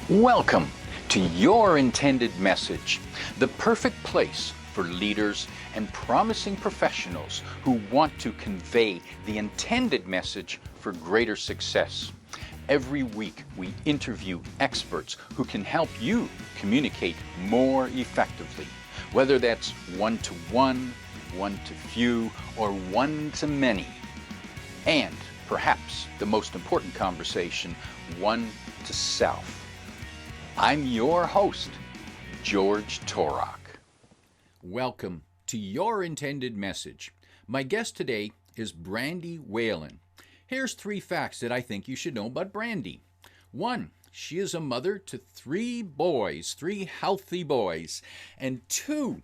Welcome to Your Intended Message, the perfect place for leaders and promising professionals who want to convey the intended message for greater success. Every week we interview experts who can help you communicate more effectively, whether that's one-to-one, one-to-few, or one-to-many. And perhaps the most important conversation, one-to-self. I'm your host, George Torok. Welcome to Your Intended Message. My guest today is Brandy Whalen. Here's 3 facts that I think you should know about Brandy. 1, she is a mother to 3 boys, 3 healthy boys. And 2,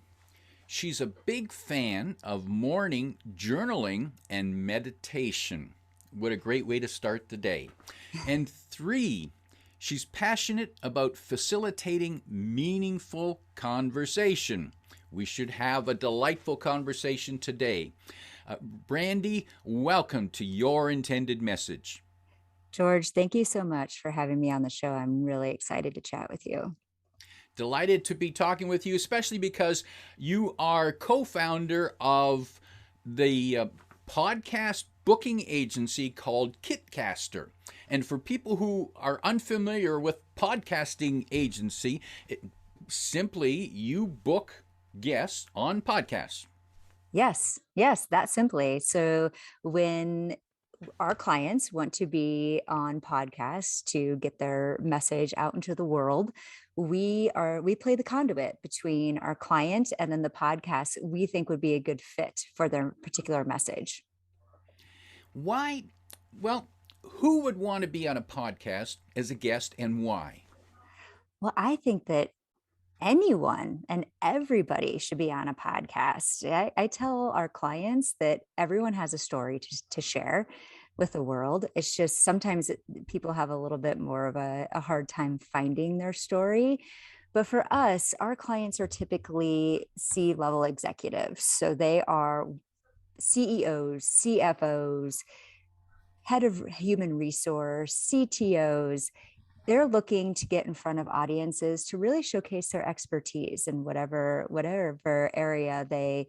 she's a big fan of morning journaling and meditation. What a great way to start the day. And 3, she's passionate about facilitating meaningful conversation. We should have a delightful conversation today. Brandy, welcome to Your Intended Message. George, thank you so much for having me on the show. I'm really excited to chat with you. Delighted to be talking with you, especially because you are co-founder of the podcast booking agency called Kitcaster. And for people who are unfamiliar with podcasting agency, simply you book guests on podcasts. Yes, that simply. So when our clients want to be on podcasts to get their message out into the world, we play the conduit between our client and then the podcast we think would be a good fit for their particular message. Why? Well, who would want to be on a podcast as a guest and why? Well, I think that anyone and everybody should be on a podcast. I tell our clients that everyone has a story to share with the world. It's just sometimes people have a little bit more of a hard time finding their story. But for us, our clients are typically C-level executives. So they are CEOs, CFOs, head of human resource, CTOs. They're looking to get in front of audiences to really showcase their expertise in whatever area they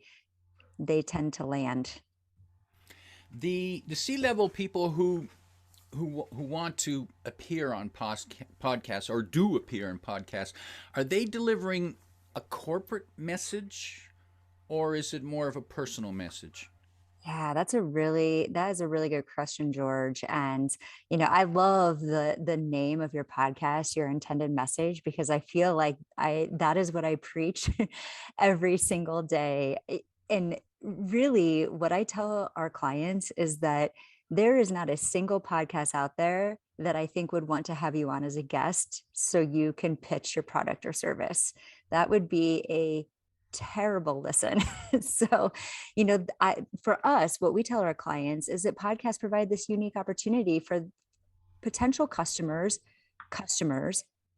tend to land. The C-level people who want to appear on podcasts or do appear in podcasts, are they delivering a corporate message or is it more of a personal message? Yeah, that is a really good question, George. And I love the name of your podcast, Your Intended Message, because I feel like that is what I preach every single day. And really what I tell our clients is that there is not a single podcast out there that I think would want to have you on as a guest so you can pitch your product or service. That would be a terrible listen. So, for us, what we tell our clients is that podcasts provide this unique opportunity for potential customers,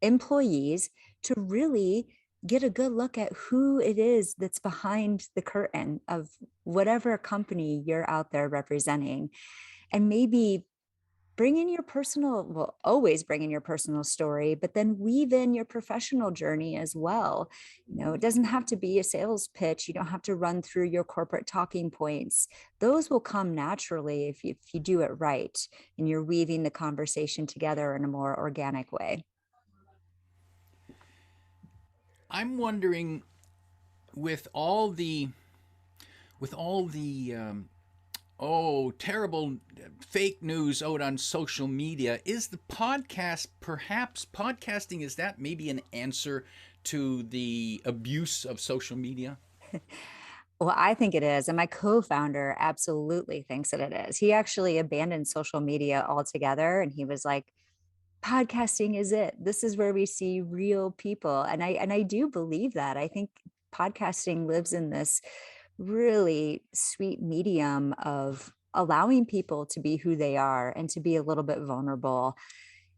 employees to really get a good look at who it is that's behind the curtain of whatever company you're out there representing. And maybe always bring in your personal story, but then weave in your professional journey as well. It doesn't have to be a sales pitch. You don't have to run through your corporate talking points. Those will come naturally if you do it right and you're weaving the conversation together in a more organic way. I'm wondering, with all the terrible fake news out on social media, is the podcasting, is that maybe an answer to the abuse of social media? Well, I think it is. And my co-founder absolutely thinks that it is. He actually abandoned social media altogether. And he was like, podcasting is it. This is where we see real people. And I do believe that. I think podcasting lives in this really sweet medium of allowing people to be who they are and to be a little bit vulnerable.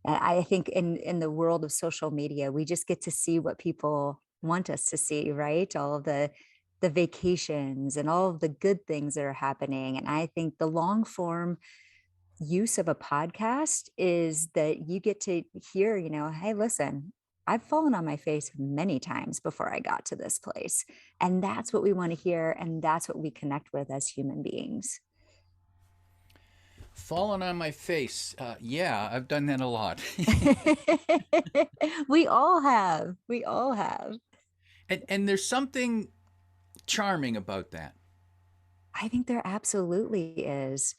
And I think in the world of social media, we just get to see what people want us to see, right? All of the vacations and all of the good things that are happening. And I think the long form use of a podcast is that you get to hear, hey, listen, I've fallen on my face many times before I got to this place. And that's what we want to hear. And that's what we connect with as human beings. Falling on my face. Yeah, I've done that a lot. We all have. We all have. And there's something charming about that. I think there absolutely is.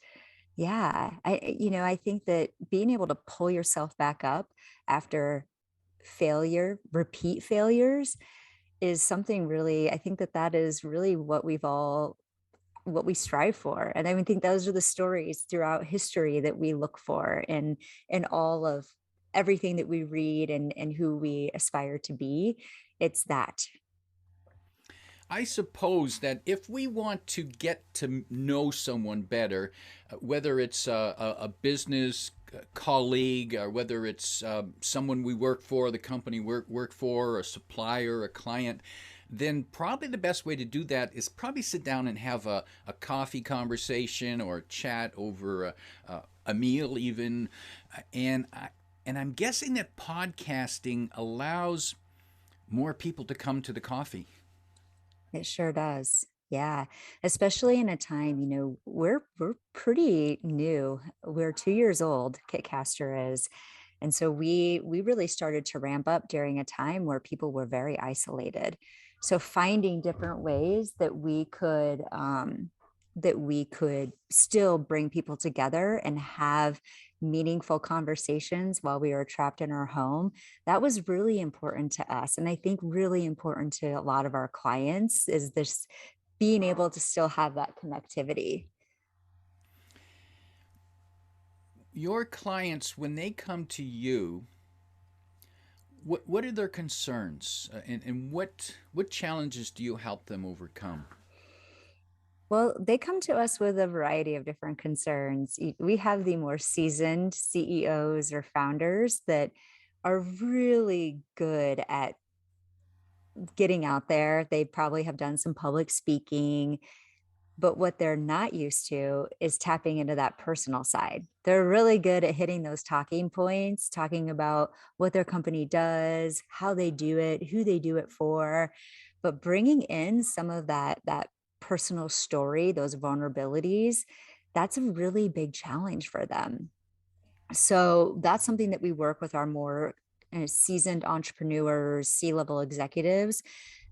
Yeah. I think that being able to pull yourself back up after failure, repeat failures is something really, I think that that is really what we strive for. And I think those are the stories throughout history that we look for in all of everything that we read and who we aspire to be. It's that. I suppose that if we want to get to know someone better, whether it's a business colleague or whether it's someone we work for, the company work for, a supplier, a client, then probably the best way to do that is probably sit down and have a coffee conversation or chat over a meal even. And and I'm guessing that podcasting allows more people to come to the coffee. It sure does. Yeah. Especially in a time, we're pretty new. We're 2 years old, Kitcaster is. And so we really started to ramp up during a time where people were very isolated. So finding different ways that we could still bring people together and have meaningful conversations while we were trapped in our home, that was really important to us. And I think really important to a lot of our clients is this being able to still have that connectivity. Your clients, when they come to you, what are their concerns, and what challenges do you help them overcome? Well, they come to us with a variety of different concerns. We have the more seasoned CEOs or founders that are really good at getting out there. They probably have done some public speaking, but what they're not used to is tapping into that personal side. They're really good at hitting those talking points, talking about what their company does, how they do it, who they do it for, but bringing in some of that personal story, those vulnerabilities, that's a really big challenge for them. So that's something that we work with our more seasoned entrepreneurs, C-level executives.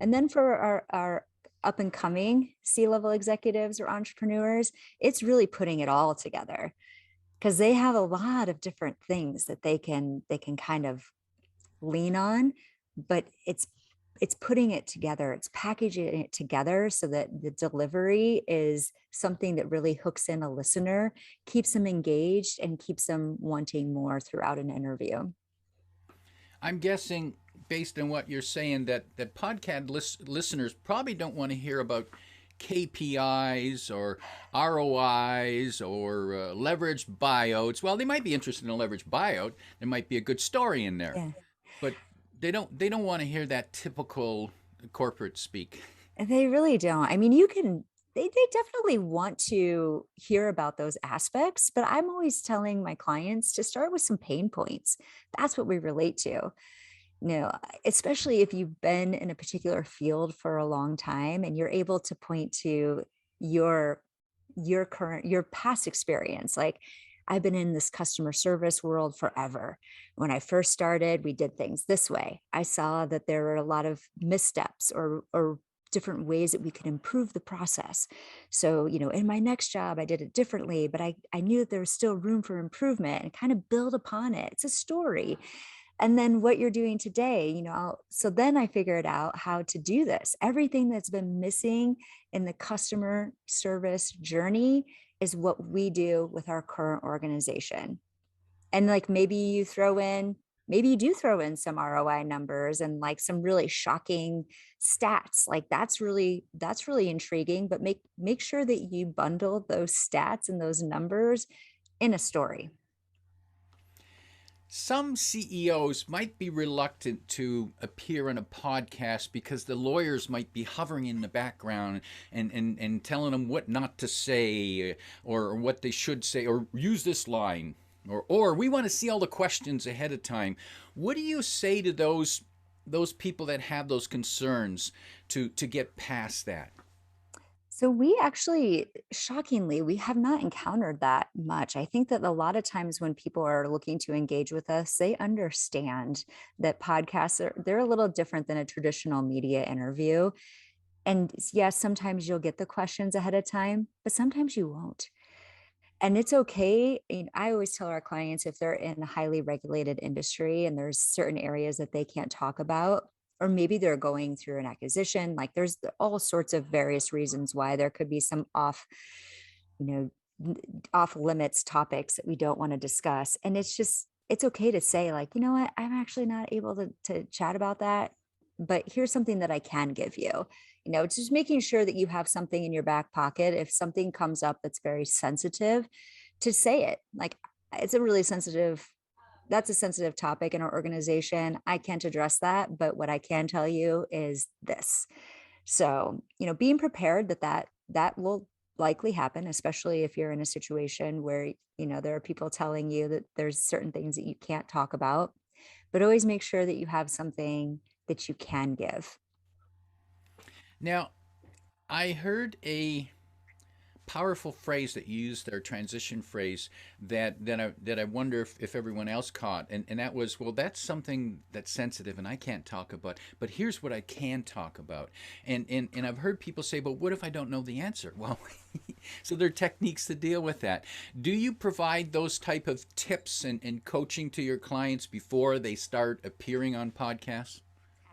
And then for our up and coming C-level executives or entrepreneurs, it's really putting it all together because they have a lot of different things that they can kind of lean on, but it's putting it together, it's packaging it together so that the delivery is something that really hooks in a listener, keeps them engaged, and keeps them wanting more throughout an interview. I'm guessing, based on what you're saying, that listeners probably don't want to hear about KPIs or ROIs or leveraged buyouts. Well, they might be interested in a leveraged buyout. There might be a good story in there, Yeah. but they don't want to hear that typical corporate speak. They really don't. I mean, they definitely want to hear about those aspects, but I'm always telling my clients to start with some pain points. That's what we relate to. Especially if you've been in a particular field for a long time and you're able to point to your your past experience. Like, I've been in this customer service world forever. When I first started, we did things this way. I saw that there were a lot of missteps or different ways that we could improve the process. So, in my next job, I did it differently, but I knew that there was still room for improvement and kind of build upon it. It's a story. And then what you're doing today, so then I figured out how to do this. Everything that's been missing in the customer service journey is what we do with our current organization. And like maybe you do throw in some ROI numbers and like some really shocking stats. Like that's really intriguing, but make sure that you bundle those stats and those numbers in a story. Some CEOs might be reluctant to appear on a podcast because the lawyers might be hovering in the background and telling them what not to say or what they should say or use this line or we want to see all the questions ahead of time. What do you say to those people that have those concerns to get past that? So we actually, shockingly, we have not encountered that much. I think that a lot of times when people are looking to engage with us, they understand that podcasts they're a little different than a traditional media interview. And yes, sometimes you'll get the questions ahead of time, but sometimes you won't. And it's okay. I always tell our clients if they're in a highly regulated industry and there's certain areas that they can't talk about, or maybe they're going through an acquisition, like there's all sorts of various reasons why there could be some you know, off limits topics that we don't want to discuss. And it's okay to say, like, you know what, I'm actually not able to chat about that, but here's something that I can give you. It's just making sure that you have something in your back pocket. If something comes up that's very sensitive, to say it. Like, it's a really sensitive, that's a sensitive topic in our organization. I can't address that, but what I can tell you is this. So, being prepared that will likely happen, especially if you're in a situation where, there are people telling you that there's certain things that you can't talk about, but always make sure that you have something that you can give. Now, I heard a powerful phrase that you used there, transition phrase, that I wonder if everyone else caught, and that was, well, that's something that's sensitive and I can't talk about, but here's what I can talk about. And I've heard people say, but what if I don't know the answer? Well, so there are techniques to deal with that. Do you provide those type of tips and coaching to your clients before they start appearing on podcasts?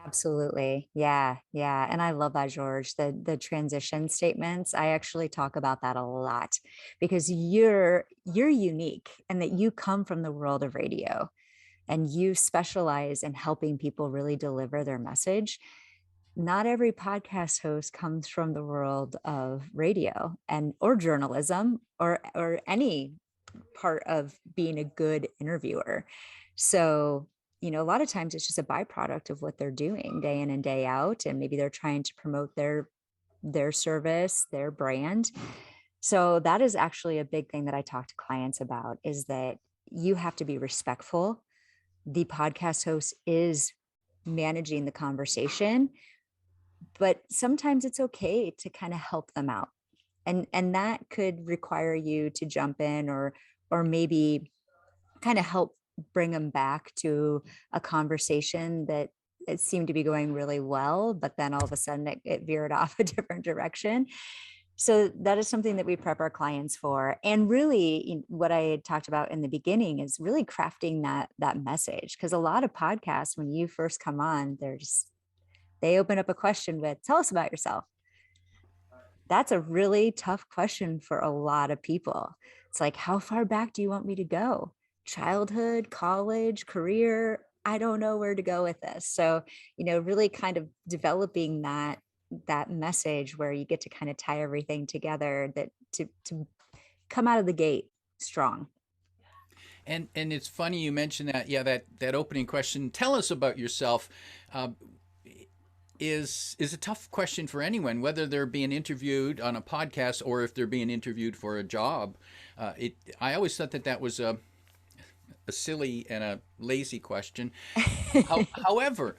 Absolutely. Yeah. Yeah. And I love that, George. The transition statements. I actually talk about that a lot because you're unique and that you come from the world of radio and you specialize in helping people really deliver their message. Not every podcast host comes from the world of radio and or journalism or any part of being a good interviewer. So, a lot of times it's just a byproduct of what they're doing day in and day out. And maybe they're trying to promote their service, their brand. So that is actually a big thing that I talk to clients about is that you have to be respectful. The podcast host is managing the conversation, but sometimes it's okay to kind of help them out. And that could require you to jump in or maybe kind of help bring them back to a conversation that it seemed to be going really well, but then all of a sudden it veered off a different direction. So that is something that we prep our clients for. And really what I had talked about in the beginning is really crafting that message. Because a lot of podcasts, when you first come on, they open up a question with, tell us about yourself. That's a really tough question for a lot of people. It's like, how far back do you want me to go? Childhood, college, career? I don't know where to go with this. So, really kind of developing that message where you get to kind of tie everything together that to come out of the gate strong. And it's funny you mentioned that. Yeah, that opening question. Tell us about yourself. Is a tough question for anyone, whether they're being interviewed on a podcast or if they're being interviewed for a job. I always thought that was a silly and a lazy question. However,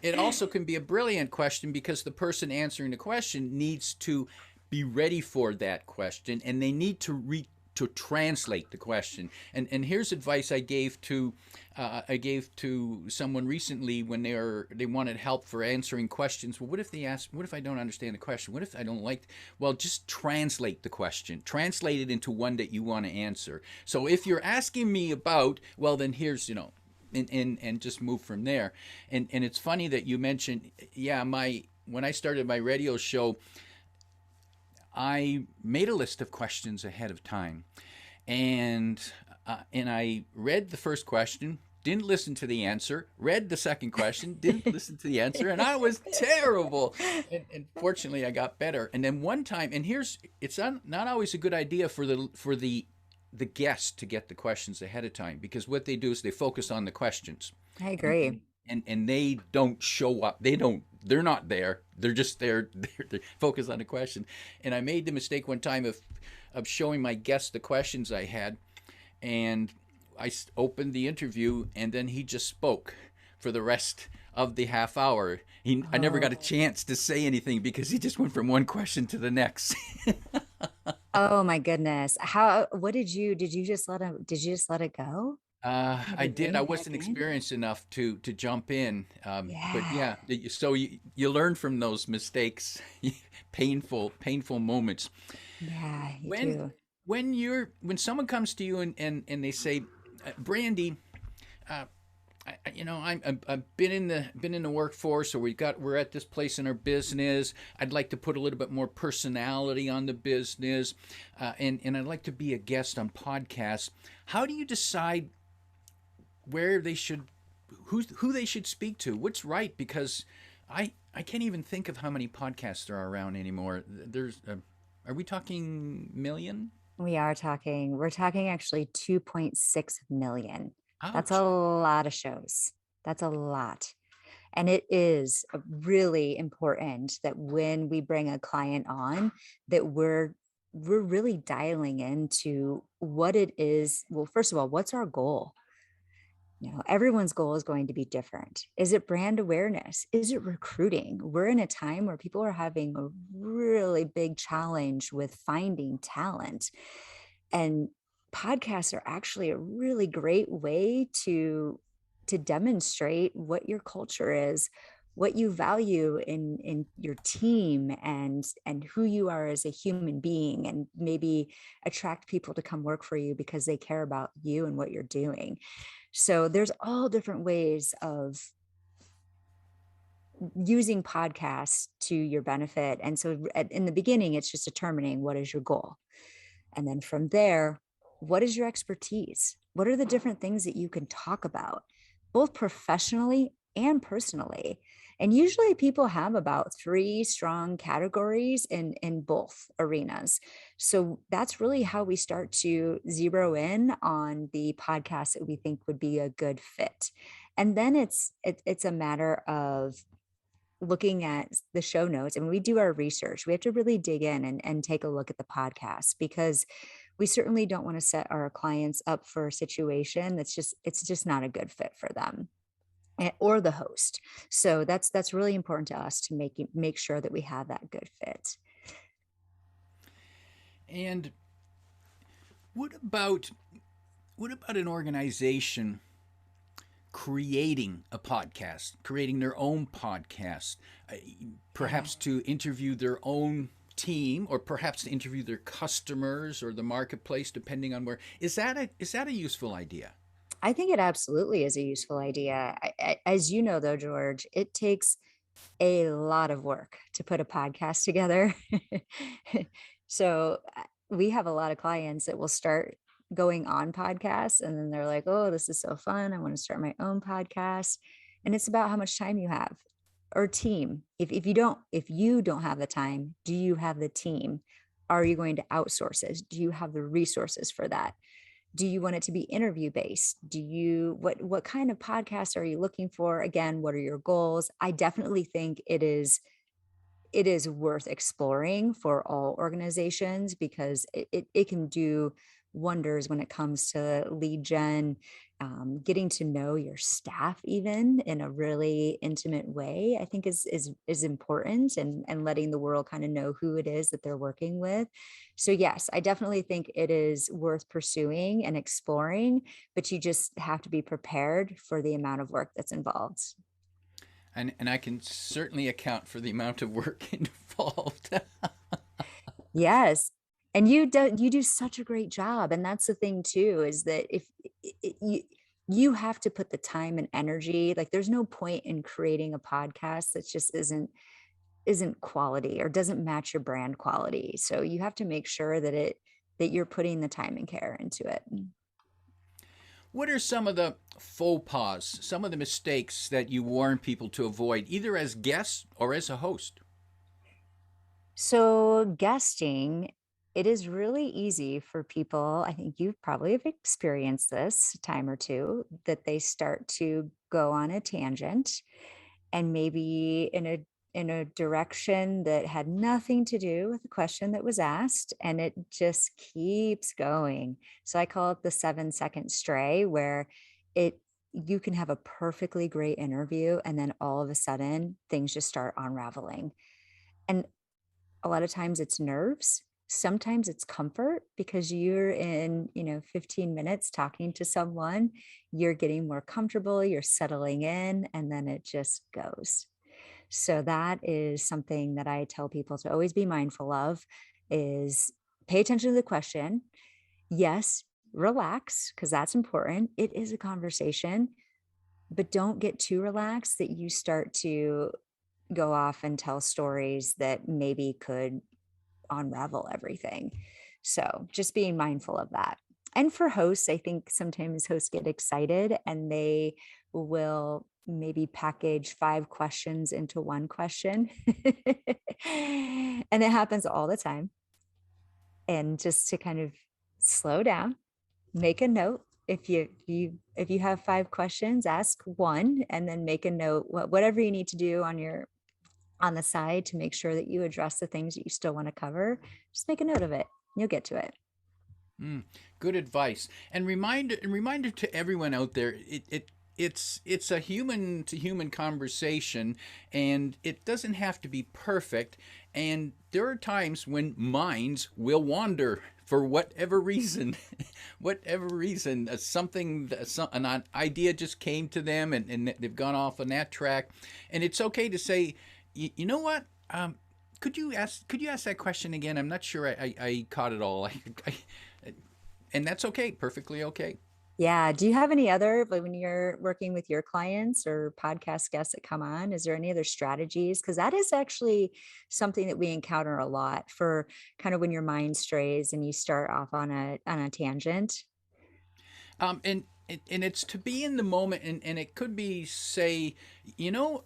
it also can be a brilliant question because the person answering the question needs to be ready for that question and they need to translate the question. And here's advice I gave to someone recently when they wanted help for answering questions. Well, what if they ask, what if I don't understand the question? What if I don't like, well, just translate the question. Translate it into one that you want to answer. So if you're asking me about, well, then here's, and just move from there. And it's funny that you mentioned, yeah, when I started my radio show, I made a list of questions ahead of time, and I read the first question, didn't listen to the answer, read the second question, didn't listen to the answer, and I was terrible. And fortunately, I got better. And then one time, and it's not always a good idea for the the guest to get the questions ahead of time, because what they do is they focus on the questions, I and agree. and they don't show up. They're not there. They're just there. They're focused on the question. And I made the mistake one time of showing my guest the questions I had, and I opened the interview, and then he just spoke for the rest of the half hour. I never got a Oh. chance to say anything because he just went from one question to the next. Oh my goodness. What did you just let it go? You had I to did. rein I it back wasn't in? experienced enough to jump in. But Yeah. yeah, so you learn from those mistakes, painful moments. Yeah, you When do. when someone comes to you and they say, Brandy, uh, I've been in the workforce, or we're at this place in our business. I'd like to put a little bit more personality on the business, and I'd like to be a guest on podcasts. How do you decide where they should, who they should speak to? What's right? Because I can't even think of how many podcasts there are around anymore. Are we talking million? We're talking actually 2.6 million. That's a Ouch. lot of shows. That's a lot. And it is really important that when we bring a client on, that we're really dialing into what it is. Well, first of all, what's our goal? Everyone's goal is going to be different. Is it brand awareness? Is it recruiting? We're in a time where people are having a really big challenge with finding talent. And podcasts are actually a really great way to demonstrate what your culture is, what you value in your team, and who you are as a human being, and maybe attract people to come work for you because they care about you and what you're doing. So there's all different ways of using podcasts to your benefit. And so in the beginning, it's just determining what is your goal. And then from there, what is your expertise? What are the different things that you can talk about, both professionally and personally? And usually people have about three strong categories in both arenas. So that's really how we start to zero in on the podcast that we think would be a good fit. And then it's a matter of looking at the show notes. And when we do our research, we have to really dig in and take a look at the podcast, because we certainly don't want to set our clients up for a situation it's just not a good fit for them, or the host. So that's really important to us to make sure that we have that good fit. And what about an organization creating a podcast, creating their own podcast, perhaps to interview their own team, or perhaps to interview their customers or the marketplace, depending on where? Is that a useful idea? I think it absolutely is a useful idea. As you know, though, George, it takes a lot of work to put a podcast together. So we have a lot of clients that will start going on podcasts, and then they're like, oh, this is so fun. I want to start my own podcast. And it's about how much time you have, or team. If you don't have the time, do you have the team? Are you going to outsource it? Do you have the resources for that? Do you want it to be interview based? What kind of podcast are you looking for? Again, what are your goals? I definitely think it is worth exploring for all organizations, because it can do wonders when it comes to lead gen, getting to know your staff even in a really intimate way. I think is important, and letting the world kind of know who it is that they're working with. So yes, I definitely think it is worth pursuing and exploring, but you just have to be prepared for the amount of work that's involved. And I can certainly account for the amount of work involved. Yes. And you do such a great job. And that's the thing too, is that if you have to put the time and energy, like there's no point in creating a podcast that just isn't quality or doesn't match your brand quality. So you have to make sure that you're putting the time and care into it. What are some of the faux pas, some of the mistakes that you warn people to avoid, either as guests or as a host? So guesting, it is really easy for people. I think you probably have experienced this a time or two, that they start to go on a tangent and maybe in a direction that had nothing to do with the question that was asked, and it just keeps going. So I call it the 7-second stray, where it you can have a perfectly great interview and then all of a sudden things just start unraveling. And a lot of times it's nerves. Sometimes it's comfort, because you're in, 15 minutes talking to someone, you're getting more comfortable, you're settling in, and then it just goes. So that is something that I tell people to always be mindful of, is pay attention to the question. Yes, relax, because that's important. It is a conversation, but don't get too relaxed that you start to go off and tell stories that maybe could unravel everything. So just being mindful of that. And for hosts, I think sometimes hosts get excited and they will maybe package 5 questions into one question. And it happens all the time. And just to kind of slow down, make a note. If you have 5 questions, ask one and then make a note, whatever you need to do on the side to make sure that you address the things that you still want to cover. Just make a note of it. You'll get to it. Good advice. And reminder to everyone out there, it's a human to human conversation, and it doesn't have to be perfect. And there are times when minds will wander for whatever reason, an idea just came to them, and they've gone off on that track. And it's okay to say, you know what? Could you ask that question again? I'm not sure I caught it all. And that's okay, perfectly okay. Yeah. Do you have any other, like when you're working with your clients or podcast guests that come on, is there any other strategies? Because that is actually something that we encounter a lot, for kind of when your mind strays and you start off on a tangent. And it's to be in the moment, and it could be, say, you know,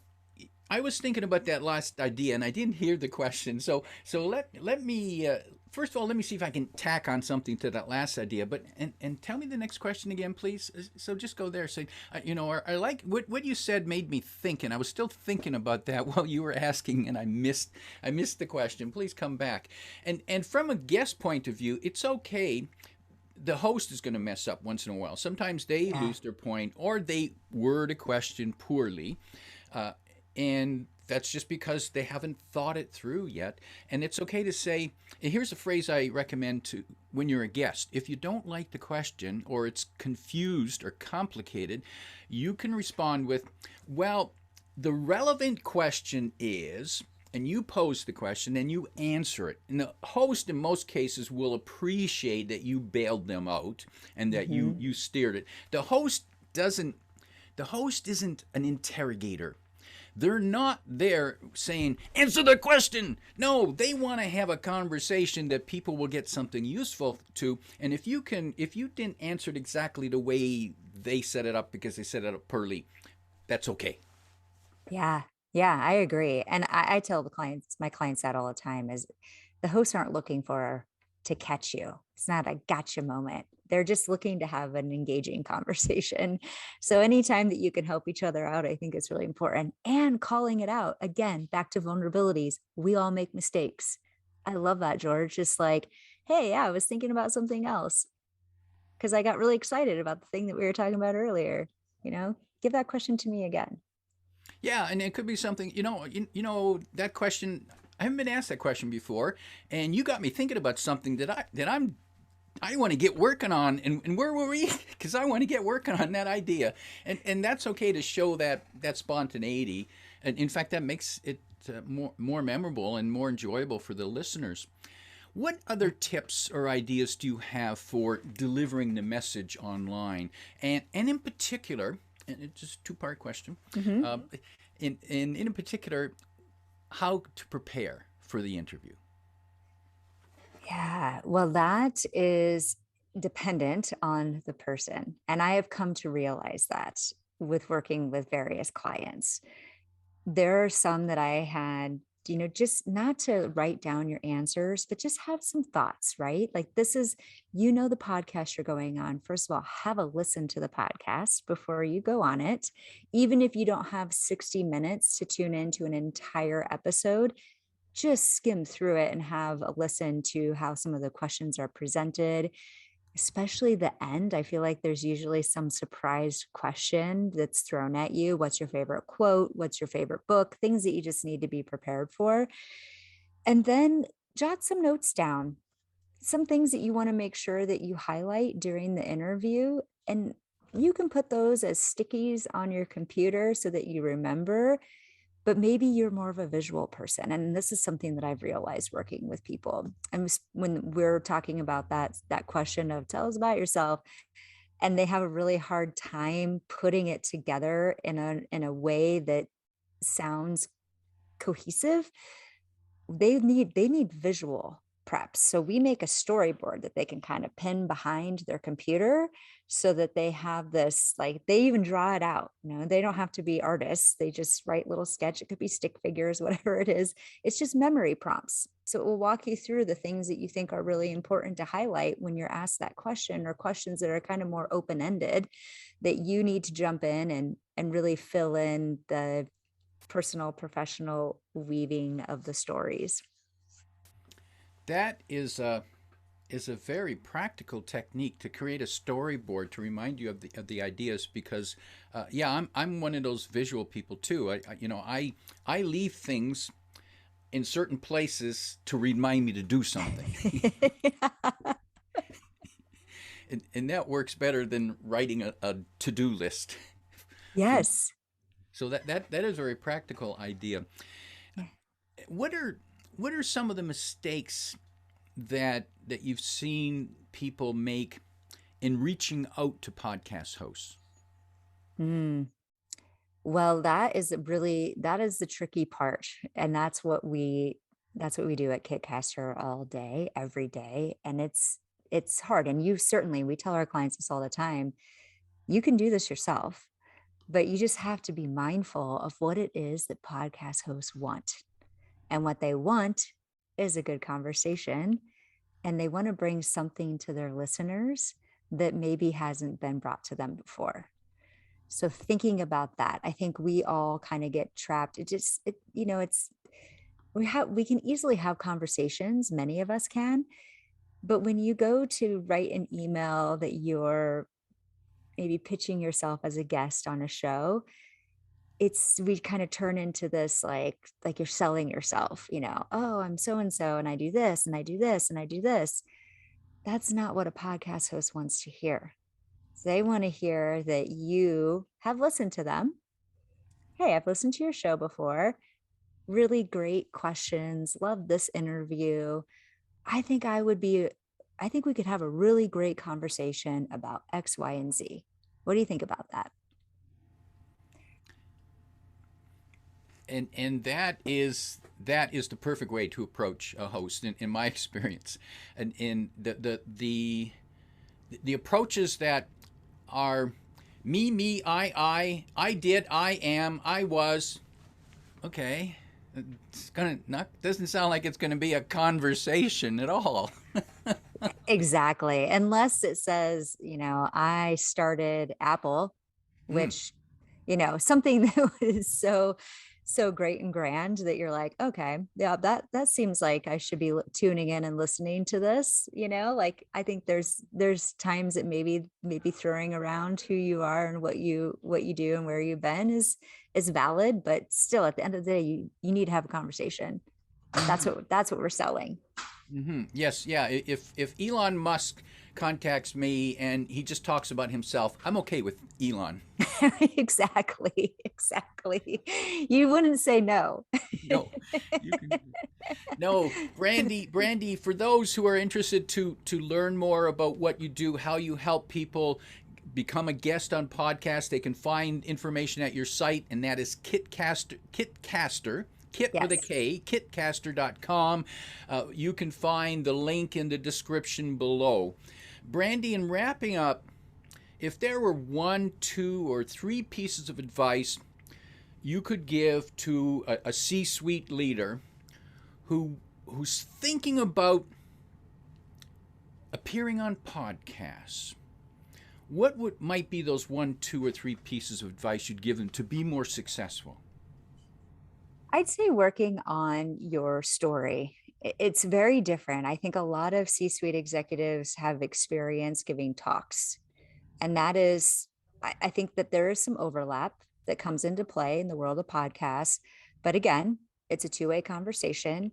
I was thinking about that last idea, and I didn't hear the question. So let me first of all, let me see if I can tack on something to that last idea. But and tell me the next question again, please. So just go there. Say, I like what you said, made me think, and I was still thinking about that while you were asking, and I missed the question. Please come back. And from a guest point of view, it's okay. The host is going to mess up once in a while. Sometimes they Yeah. lose their point, or they word a question poorly. Uh, and that's just because they haven't thought it through yet. And it's okay to say, and here's a phrase I recommend to when you're a guest. If you don't like the question, or it's confused or complicated, you can respond with, well, the relevant question is, and you pose the question and you answer it. And the host, in most cases, will appreciate that you bailed them out and that you Mhm. you steered it. Doesn't the host isn't an interrogator. They're not there saying, answer the question. No, they want to have a conversation that people will get something useful to. And if you didn't answer it exactly the way they set it up because they set it up poorly, that's okay. Yeah. Yeah, I agree. And I tell my clients that all the time, is the hosts aren't looking for to catch you. It's not a gotcha moment. They're just looking to have an engaging conversation. So anytime that you can help each other out, I think it's really important. And calling it out, again, back to vulnerabilities. We all make mistakes. I love that, George. Just like, hey, yeah, I was thinking about something else because I got really excited about the thing that we were talking about earlier. Give that question to me again. Yeah, and it could be something, that question. I haven't been asked that question before, and you got me thinking about something I want to get working on. And where were we? Because I want to get working on that idea, and that's okay to show that spontaneity. And in fact, that makes it more memorable and more enjoyable for the listeners. What other tips or ideas do you have for delivering the message online? And in particular, and it's just a two-part question. Mhm. Um, in particular, how to prepare for the interview. Yeah, well, that is dependent on the person. And I have come to realize that with working with various clients. There are some that I had just not to write down your answers, but just have some thoughts, right? Like this is, the podcast you're going on. First of all, have a listen to the podcast before you go on it. Even if you don't have 60 minutes to tune into an entire episode, just skim through it and have a listen to how some of the questions are presented, especially the end. I feel like there's usually some surprise question that's thrown at you. What's your favorite quote? What's your favorite book? Things that you just need to be prepared for. And then jot some notes down, some things that you want to make sure that you highlight during the interview. And you can put those as stickies on your computer so that you remember, but maybe you're more of a visual person. And this is something that I've realized working with people. And when we're talking about that question of tell us about yourself, and they have a really hard time putting it together in a way that sounds cohesive, they need visual preps. So we make a storyboard that they can kind of pin behind their computer so that they have this, like they even draw it out. They don't have to be artists. They just write little sketch. It could be stick figures, whatever it is. It's just memory prompts. So it will walk you through the things that you think are really important to highlight when you're asked that question, or questions that are kind of more open-ended that you need to jump in and really fill in the personal, professional weaving of the stories. That is a very practical technique to create a storyboard to remind you of the ideas, because I'm one of those visual people too. I leave things in certain places to remind me to do something. And that works better than writing a to-do list. Yes. So that is a very practical idea. What are some of the mistakes that you've seen people make in reaching out to podcast hosts? Well, that is the tricky part. And that's what we do at Kitcaster all day, every day. And it's hard. And we tell our clients this all the time. You can do this yourself, but you just have to be mindful of what it is that podcast hosts want. And what they want is a good conversation. And they want to bring something to their listeners that maybe hasn't been brought to them before. So thinking about that, I think we all kind of get trapped. We can easily have conversations. Many of us can. But when you go to write an email that you're maybe pitching yourself as a guest on a show, we kind of turn into this like you're selling yourself, oh, I'm so and so and I do this and I do this and I do this. That's not what a podcast host wants to hear. They want to hear that you have listened to them. Hey, I've listened to your show before. Really great questions. Love this interview. I think we could have a really great conversation about X, Y, and Z. What do you think about that? And that is the perfect way to approach a host in my experience. And the approaches that are me, I did, I am, I was, okay, it's doesn't sound like it's gonna be a conversation at all. Exactly. Unless it says, I started Apple, which, something that was so great and grand that you're like, okay, yeah, that seems like I should be tuning in and listening to this. Like I think there's times that maybe throwing around who you are and what you do and where you've been is valid, but still at the end of the day, you need to have a conversation. That's what we're selling. Mm-hmm. Yes, yeah. If Elon Musk contacts me and he just talks about himself, I'm okay with Elon. Exactly. You wouldn't say no. No, no, Brandy. For those who are interested to learn more about what you do, how you help people become a guest on podcasts, they can find information at your site, and that is Kitcaster. Kit with a K, kitcaster.com. You can find the link in the description below. Brandy, in wrapping up, if there were 1, 2, or 3 pieces of advice you could give to a C-suite leader who's thinking about appearing on podcasts, what might be those 1, 2, or 3 pieces of advice you'd give them to be more successful? I'd say working on your story. It's very different. I think a lot of C-suite executives have experience giving talks. And that is, I think that there is some overlap that comes into play in the world of podcasts. But again, it's a two-way conversation.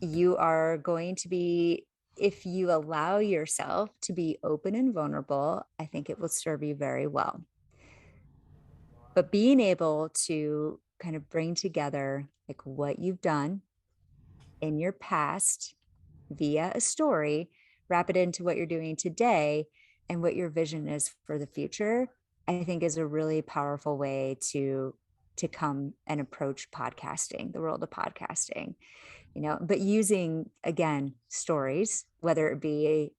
You are going to be, if you allow yourself to be open and vulnerable, I think it will serve you very well. But being able to kind of bring together like what you've done in your past via a story, wrap it into what you're doing today and what your vision is for the future, I think is a really powerful way to come and approach podcasting, the world of podcasting, but using, again, stories, whether it be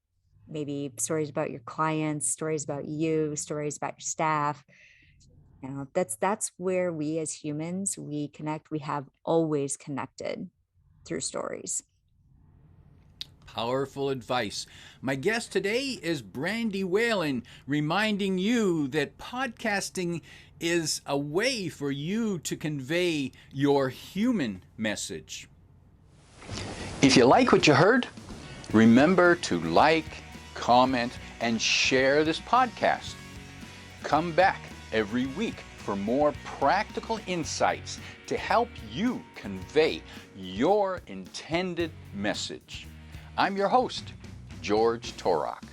maybe stories about your clients, stories about you, stories about your staff. That's where we as humans, we connect. We have always connected through stories. Powerful advice. My guest today is Brandy Whalen, reminding you that podcasting is a way for you to convey your human message. If you like what you heard, remember to like, comment, and share this podcast. Come back every week for more practical insights to help you convey your intended message. I'm your host, George Torok.